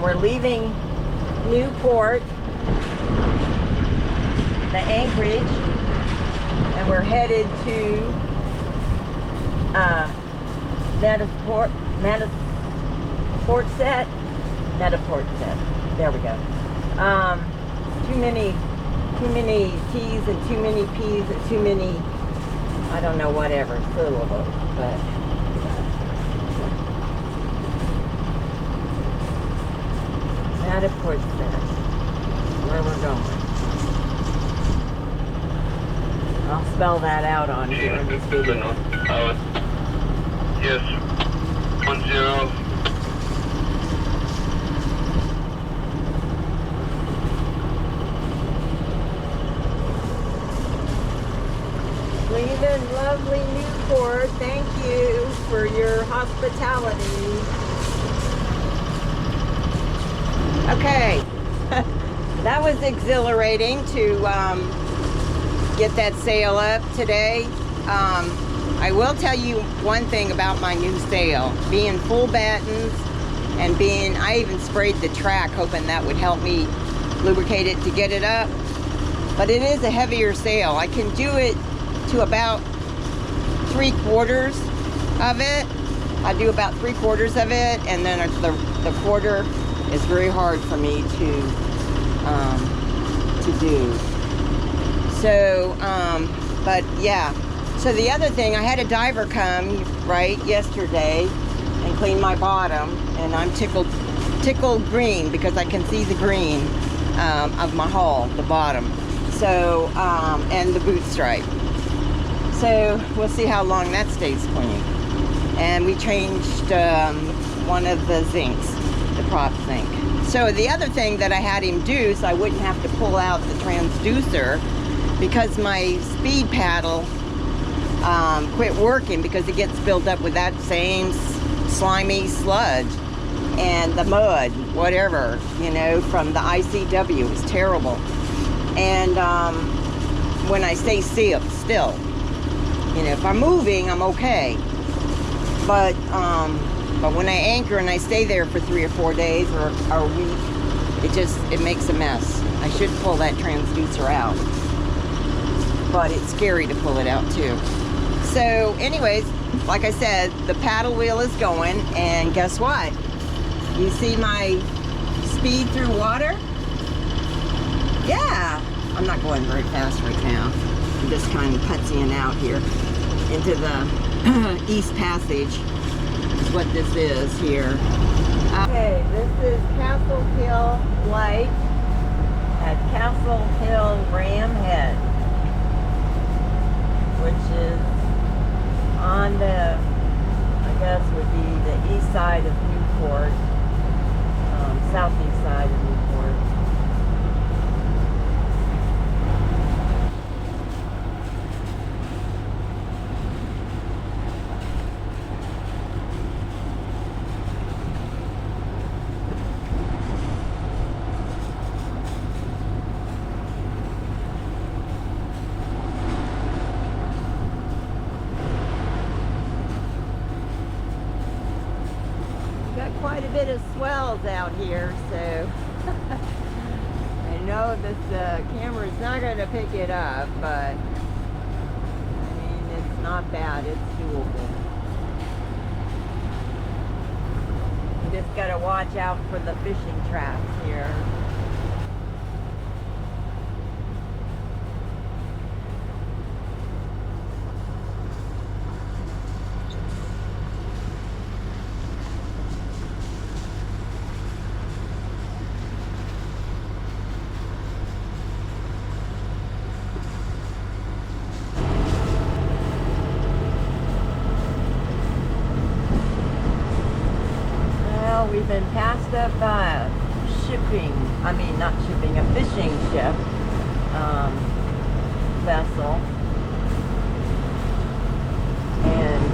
we're leaving Newport, the anchorage, and we're headed to Matapoisett. There we go. Too many T's and too many P's and too many, I don't know, whatever, syllables, but Mattapoisett, where we're going. I'll spell that out on here in this video. Yes, 10. Leaving lovely Newport. Thank you for your hospitality. Okay, that was exhilarating to get that sail up today. I will tell you one thing about my new sail. Being full battens and I even sprayed the track hoping that would help me lubricate it to get it up. But it is a heavier sail. I can do it to about 3/4 of it. I do about 3/4 of it, and then the quarter is very hard for me to do. So, but yeah. So the other thing, I had a diver come right yesterday and clean my bottom, and I'm tickled green because I can see the green of my hull, the bottom. So, and the boot stripe. So we'll see how long that stays clean. And we changed one of the zincs, the prop zinc. So the other thing that I had him do, so I wouldn't have to pull out the transducer, because my speed paddle quit working because it gets filled up with that same slimy sludge and the mud, whatever, you know, from the ICW. It was terrible. And when I stay still, you know, if I'm moving, I'm okay. But when I anchor and I stay there for 3 or 4 days or a week, it makes a mess. I should pull that transducer out, but it's scary to pull it out too. So anyways, like I said, the paddle wheel is going, and guess what? You see my speed through water? Yeah, I'm not going very fast right now. I'm just kind of putsying out here into the East Passage is what this is here. Okay, this is Castle Hill Light at Castle Hill Ram Head, which is on the, I guess would be the east side of Newport, southeast side of Newport. Quite a bit of swells out here, so I know this camera is not going to pick it up, but I mean, it's not bad, it's doable. You just got to watch out for the fishing traps here. We've been passed up by a fishing ship vessel, and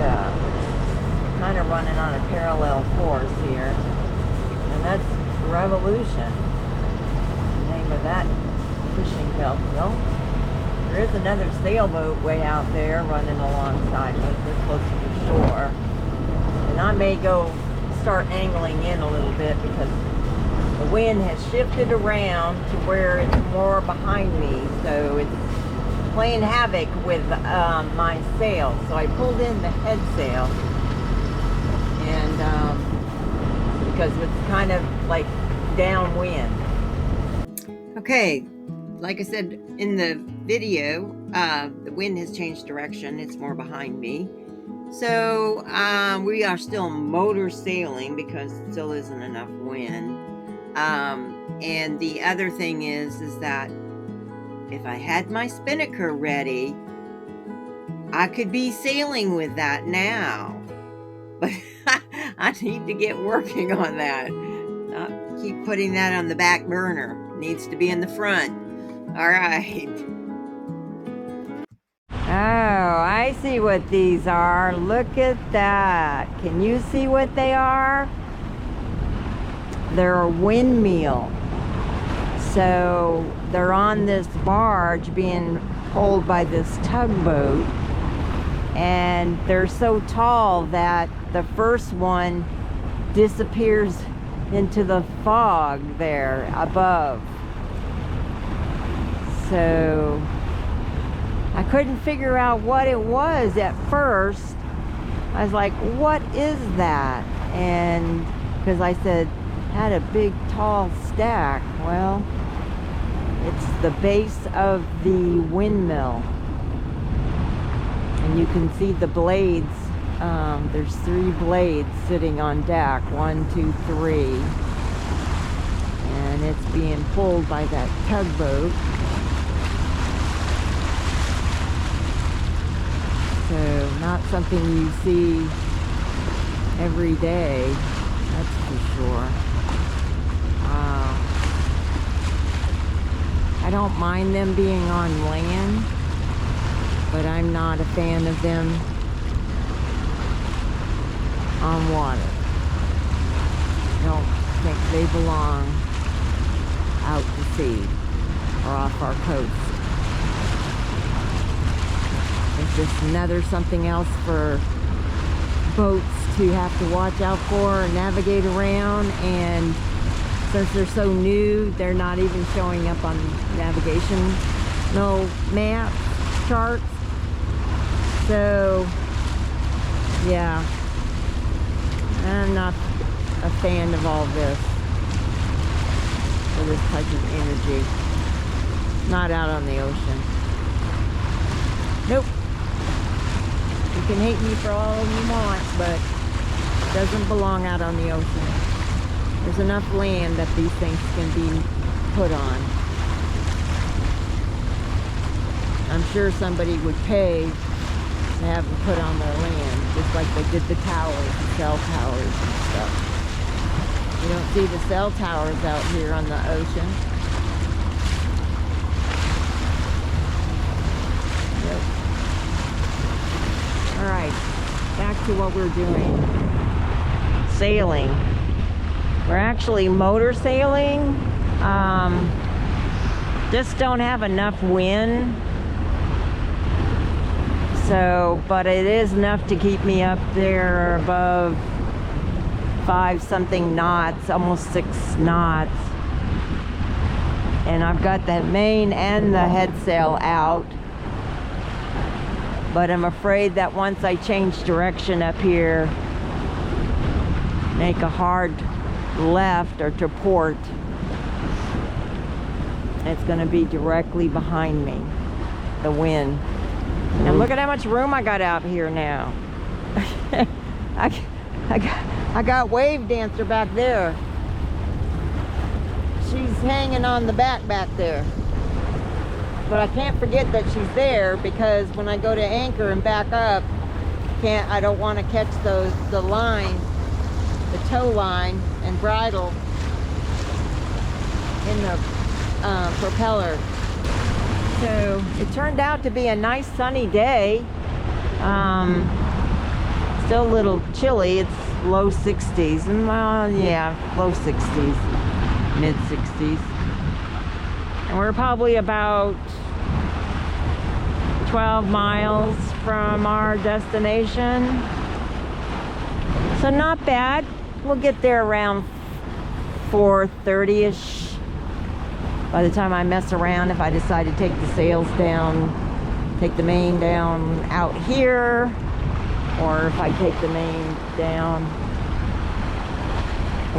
kind of running on a parallel course here, and that's Revolution, the name of that fishing vessel. There is another sailboat way out there running alongside us. We're close to the shore, and I may go start angling in a little bit because the wind has shifted around to where it's more behind me, so it's playing havoc with my sail. So I pulled in the head sail, and because it's kind of like downwind. Okay, like I said in the video, the wind has changed direction. It's more behind me. So we are still motor sailing because it still isn't enough wind. And the other thing is that if I had my spinnaker ready, I could be sailing with that now. But I need to get working on that. Keep putting that on the back burner. Needs to be in the front. All right. Oh, I see what these are. Look at that. Can you see what they are? They're a windmill. So they're on this barge being pulled by this tugboat. And they're so tall that the first one disappears into the fog there above. So I couldn't figure out what it was at first. I was like, what is that? And because I said, had a big tall stack. Well, it's the base of the windmill. And you can see the blades. There's 3 blades sitting on deck. 1, 2, 3. And it's being pulled by that tugboat. So not something you see every day, that's for sure. I don't mind them being on land, but I'm not a fan of them on water. I don't think they belong out to sea or off our coast. It's just another something else for boats to have to watch out for and navigate around, and since they're so new, they're not even showing up on navigation, no maps, charts. So yeah, I'm not a fan of all this for this type of energy. Not out on the ocean. Nope. You can hate me for all you want, but it doesn't belong out on the ocean. There's enough land that these things can be put on. I'm sure somebody would pay to have them put on their land, just like they did the towers, the cell towers and stuff. You don't see the cell towers out here on the ocean. Nope. Alright, back to what we're doing. Sailing. We're actually motor sailing. Just don't have enough wind. So, but it is enough to keep me up there above 5-something knots, almost 6 knots. And I've got the main and the head sail out. But I'm afraid that once I change direction up here, make a hard left or to port, it's going to be directly behind me, the wind. And look at how much room I got out here now. I got Wave Dancer back there. She's hanging on the back there. But I can't forget that she's there, because when I go to anchor and back up, I don't want to catch the line, the tow line and bridle in the propeller. So it turned out to be a nice sunny day. Still a little chilly. It's low 60s, and well, yeah, low 60s, mid 60s. And we're probably about 12 miles from our destination. So not bad. We'll get there around 4:30ish. By the time I mess around, if I decide to take the sails down, take the main down out here, or if I take the main down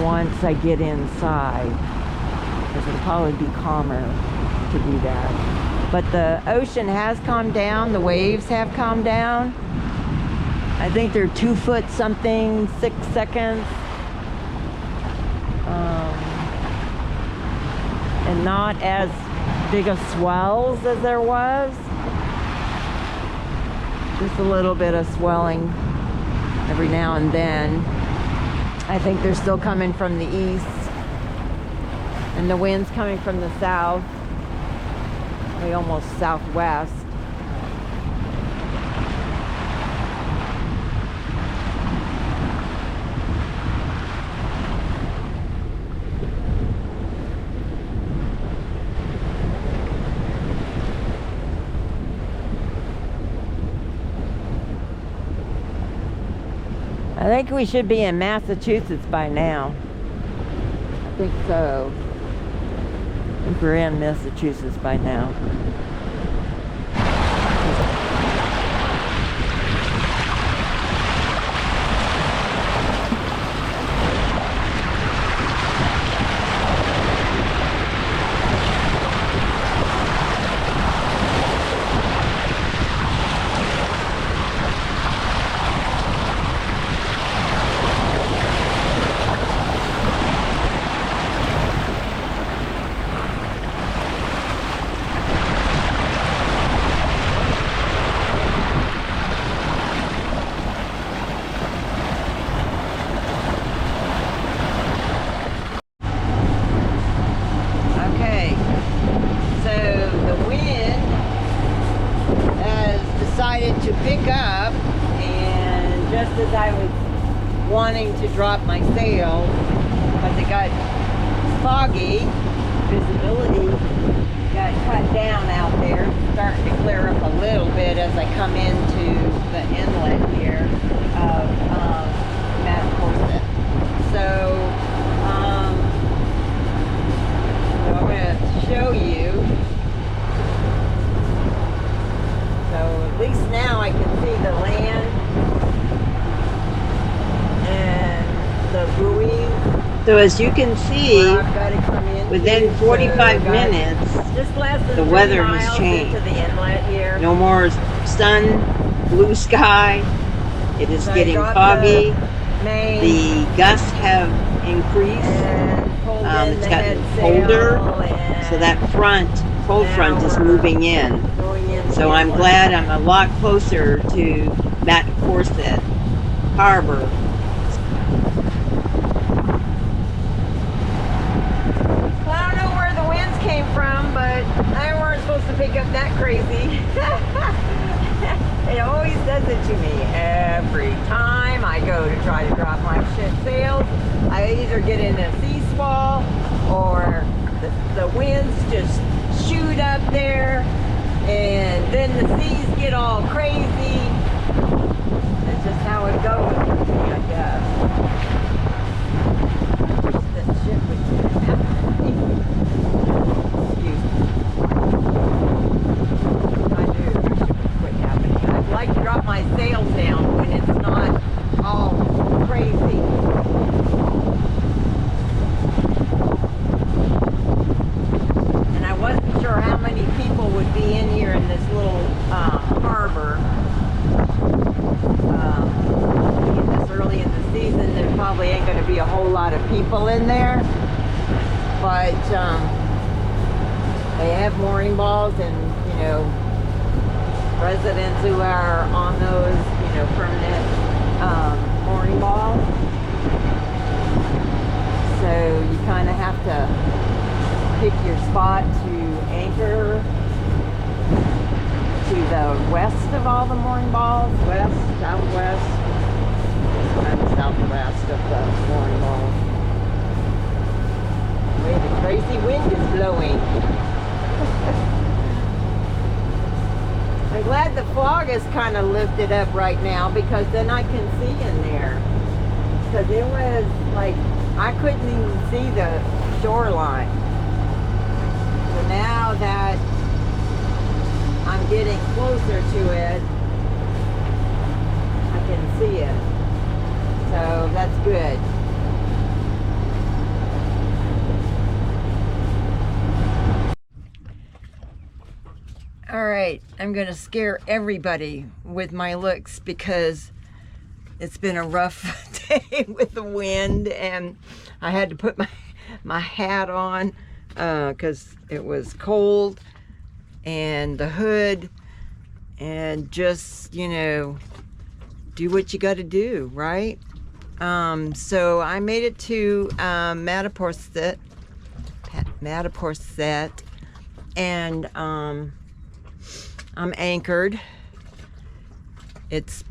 once I get inside, because it'll probably be calmer to do that. But the ocean has calmed down, the waves have calmed down. I think they're 2 foot something, 6 seconds. And not as big of swells as there was. Just a little bit of swelling every now and then. I think they're still coming from the east, and the wind's coming from the south, maybe almost southwest. I think we should be in Massachusetts by now. I think so. I think we're in Massachusetts by now. To pick up, and just as I was wanting to drop my sail, because it got foggy, visibility got cut down out there, starting to clear up a little bit as I come into the inlet here of Matapoisett. So I'm going to show you. So at least now I can see the land and the buoy. So as you can see, within 45 minutes, just less than the weather has changed. The inlet here. No more sun, blue sky. It is getting foggy. The gusts have increased. It's gotten colder. So that cold front is moving in. So I'm glad I'm a lot closer to Mattapoisett Harbor. Well, I don't know where the winds came from, but they weren't supposed to pick up that crazy. It always does it to me. Every time I go to try to drop my ship sails, I either get in a sea swell or the winds just shoot up there. And then the seas get all crazy. That's just how it goes, I guess. I wish this ship would quit happening. Excuse me. I do wish it would quit happening. I'd like to drop my sails down when it's not all crazy. And I wasn't sure how many people would be in here in this little harbor. This early in the season, there probably ain't going to be a whole lot of people in there. But they have mooring balls, and residents who are on those, permanent mooring balls. So you kind of have to pick your spot to anchor to the west of all the mooring balls, west, southwest, and southwest of the mooring balls. The way the crazy wind is blowing. I'm glad the fog is kind of lifted up right now, because then I can see in there. Because it was like I couldn't even see the shoreline. So now that I'm getting closer to it, I can see it. So that's good. All right, I'm gonna scare everybody with my looks because it's been a rough day with the wind, and I had to put my hat on because it was cold, and the hood, and just, you know, do what you got to do, right? So I made it to Matapoisett, and I'm anchored. It's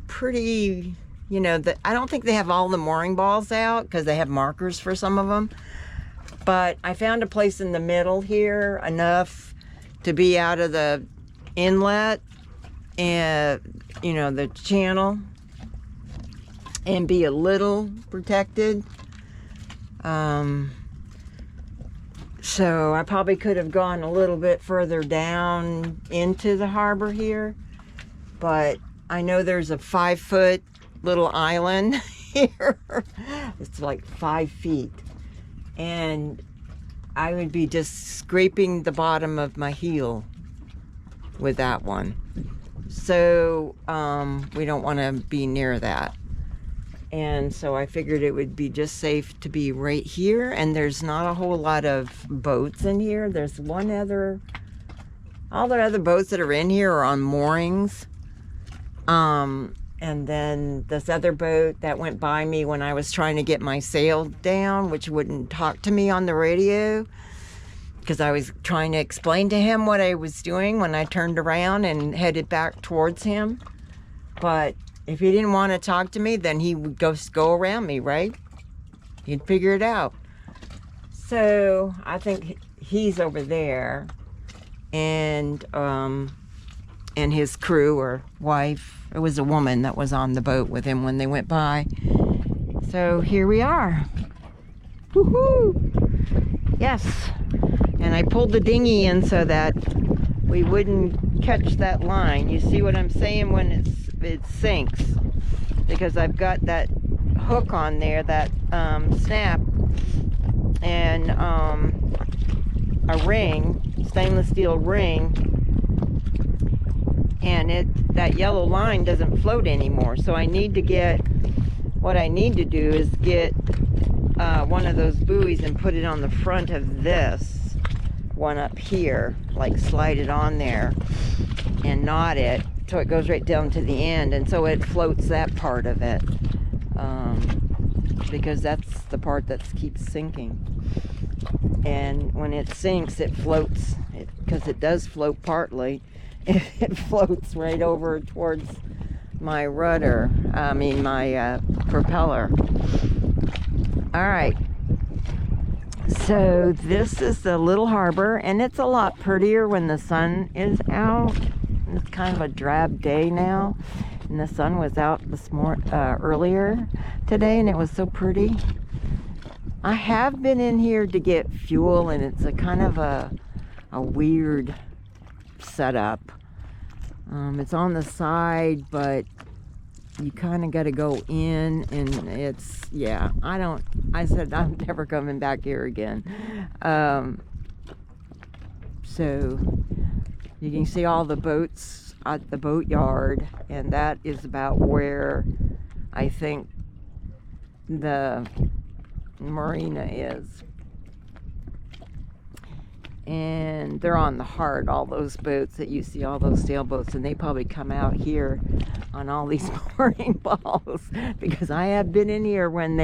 pretty, you know, I don't think they have all the mooring balls out because they have markers for some of them, but I found a place in the middle here, enough to be out of the inlet and, you know, the channel, and be a little protected. So I probably could have gone a little bit further down into the harbor here, but I know there's a 5-foot little island here. It's like 5 feet, and I would be just scraping the bottom of my heel with that one. So we don't want to be near that. And so I figured it would be just safe to be right here, and there's not a whole lot of boats in here. There's all the other boats that are in here are on moorings. And then this other boat that went by me when I was trying to get my sail down, which wouldn't talk to me on the radio, because I was trying to explain to him what I was doing when I turned around and headed back towards him. But if he didn't want to talk to me, then he would go around me, right? He'd figure it out. So I think he's over there, and his crew or wife. It was a woman that was on the boat with him when they went by. So here we are. Woohoo! Yes. And I pulled the dinghy in so that we wouldn't catch that line. You see what I'm saying? When it sinks, because I've got that hook on there, that snap, and a ring, stainless steel ring, and that yellow line doesn't float anymore. So I need to get, what I need to do is get one of those buoys and put it on the front of this one up here, like slide it on there and knot it so it goes right down to the end, and so it floats that part of it, because that's the part that keeps sinking. And when it sinks, it floats, because it does float partly. It floats right over towards my rudder, my propeller. All right, so this is the little harbor, and it's a lot prettier when the sun is out. It's kind of a drab day now, and the sun was out earlier today, and it was so pretty. I have been in here to get fuel, and it's a kind of a weird setup. It's on the side, but you kind of got to go in, and it's, yeah, I said I'm never coming back here again. So you can see all the boats at the boatyard, and that is about where I think the marina is. And they're on the Heart, all those boats that you see, all those sailboats, and they probably come out here on all these mooring balls, because I have been in here when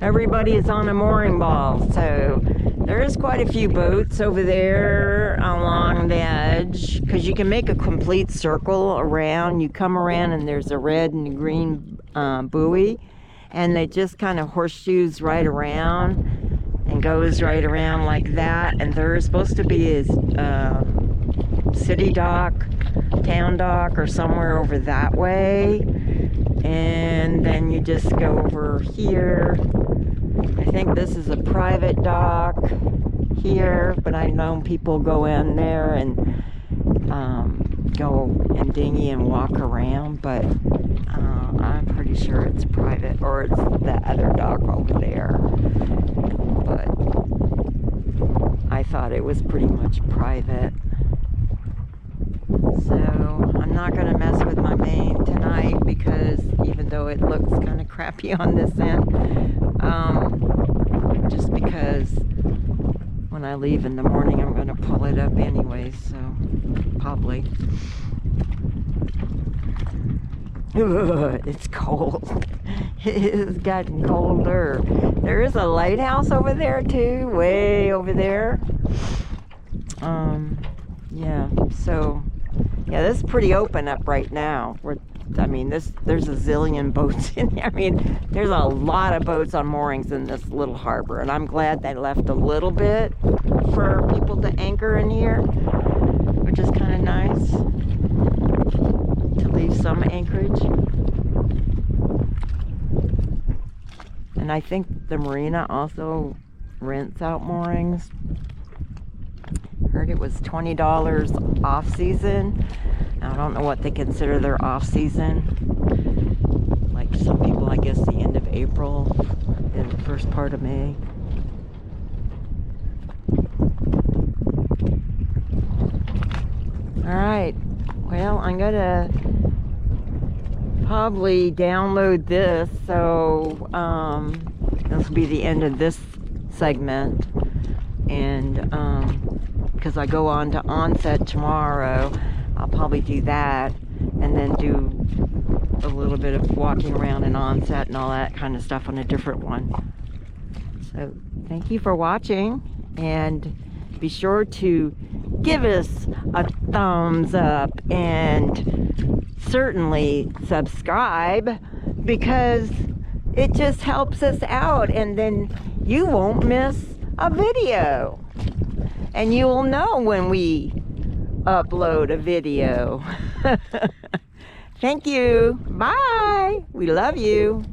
everybody is on a mooring ball. So there is quite a few boats over there along the edge, because you can make a complete circle around. You come around and there's a red and a green buoy, and they just kind of horseshoes right around and goes right around like that. And there's supposed to be a city dock, town dock, or somewhere over that way. And then you just go over here I think this is a private dock here, but I know people go in there and go in dinghy and walk around, but I'm pretty sure it's private, or it's the other dock over there. But I thought it was pretty much private. So I'm not going to mess with my Maine tonight, because even though it looks kind of crappy on this end, just because when I leave in the morning I'm going to pull it up anyway, so probably. Ugh, it's cold. It has gotten colder. There is a lighthouse over there too, way over there. Yeah, so yeah, this is pretty open up right now. There's a zillion boats in there. I mean, there's a lot of boats on moorings in this little harbor, and I'm glad they left a little bit for people to anchor in here, which is kind of nice to leave some anchorage. And I think the marina also rents out moorings. Heard it was $20 off season. I don't know what they consider their off season. Like some people, I guess the end of April and the first part of May. All right. Well, I'm gonna probably download this, so this will be the end of this segment, and because I go on to onset tomorrow, I'll probably do that, and then do a little bit of walking around and onset and all that kind of stuff on a different one. So thank you for watching, and be sure to give us a thumbs up and certainly subscribe, because it just helps us out, and then you won't miss a video, and you will know when we upload a video. Thank you. Bye. We love you.